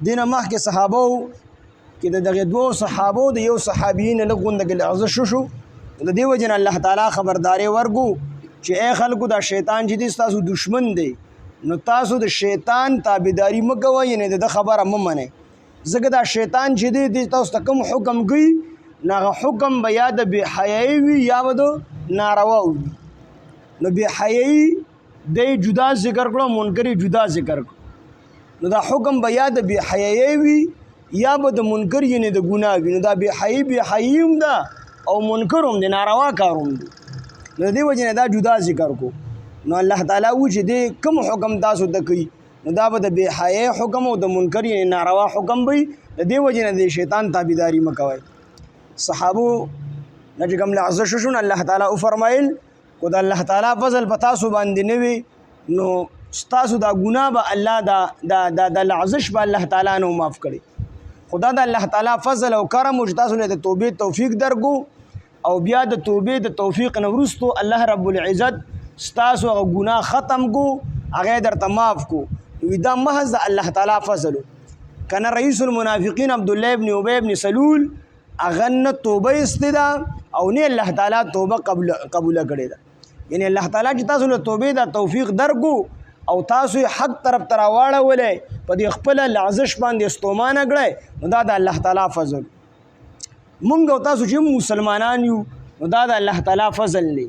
دینه مخکې صحابه کې د دغه دوه صحابو د یو صحابیین له غونډه ارزش شو د دې وجه نه الله تعالی خبرداري ورکو چې اے خلکو دا شیطان چې دي تاسو دشمن دی نو تاسو د شیطان تابعداري مکوئ یعنی د خبره مه منئ ځکه دا شیطان چې دی تاسو ته کوم حکم کوي ناغه حکم به یا د بې حیایي وي یا به د ناروا وي نو بې حیایي دی جدا ذکر کړو منکر جدا ذکر کړو نو دا حکم به یا د بې حیایي وي یا به د منکر یعنی د ګناه وي نو دا بې حیایي هم ده او منکر هم دی ناروا کار هم دی نو د دې وجې نه دا جدا ذکر کو نو الله تعالی و چې دی کوم حکم تاسو ته کوي نو دا به د بې حیایي حکم او د منکر یعنی ناروا حکم وي د دې وجې نه د شیطان تابعداري مه کوئ صحابو نه چې کوم لعزش شو الله تعالی وفرمایل کو د الله تعالی فضل په تاسو باندې نه وي نو ستاسو دا ګناه به الله د لعزش به الله تعالی نو معاف کړي خدا د الله تعالی فضل او کرم او تاسو له توبې توفیق درکو او بیا د توبې د توفیق نه وروسته الله رب العزت ستاسو ګناه ختم کو هغه درته معاف کو دا محض الله تعالی فضل کنه رئیس المنافقین عبد الله ابن ابي ابن سلول اغن توبه استدا او نه الله تعالی توبه قبول کړي دا یعنی الله تعالی چې تاسو له توبې دا توفیق درکو او تاسو حق طرف تراواړه ولې په دې خپل لعزش باندې استومانه کړئ نو دا د الله تعالی فضل مونږ او تاسو چې مسلمانان یو نو دا د الله تعالی فضل دی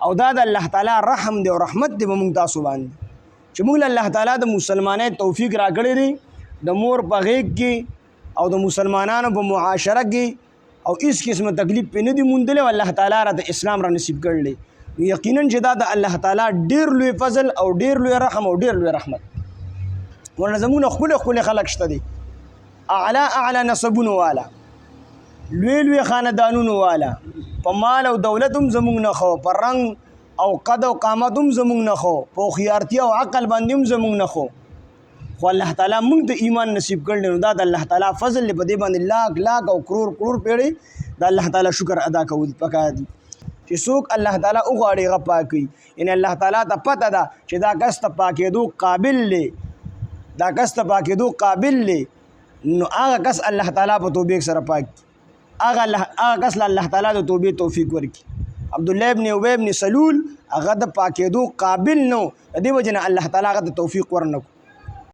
او دا د الله تعالی رحم دی او رحمت دی مونږ تاسو باندې چې مونږ الله تعالی د مسلمانۍ توفیق راکړی دی د مور په غیږ کې او د مسلمانانو په معاشره کې او هیڅ قسمه تکلیف په نه دی موندلی او الله تعالی را د اسلام را نصیب کړلی یقینا چې دا د الله تعالی ډیر لوی فضل او ډیر لوی رحم او ډیر لوی رحمت ورنه زمونږ خپل خلک شته دي اعلی نسبونو والا لوی لوی خاندانونو والا په مال او دولت هم زمونږ نه خو په رنګ او قد او قامت هم زمونږ نه خو په هوښیارتیا او عقل باندې هم زمونږ نه خو خو الله تعالی موږ ته ایمان نصیب کړل نو دا د الله تعالی فضل په دې باندې لاک او کرور پیړي د الله تعالی شکر ادا کول پکار دي چې څوک الله تعالی وغواړي هغه پاکي یعنی الله تعالی ته پته ده چې دا کس ته پاکېدو قابل دی نو هغه کس الله تعالی په توبې سره پاک هغه کس الله تعالی د توبې توفیق ورکړي عبد الله ابن ابي ابن سلول هغه د پاکېدو قابل نو د دې وجه نه الله تعالی هغه ته توفیق ورنکړو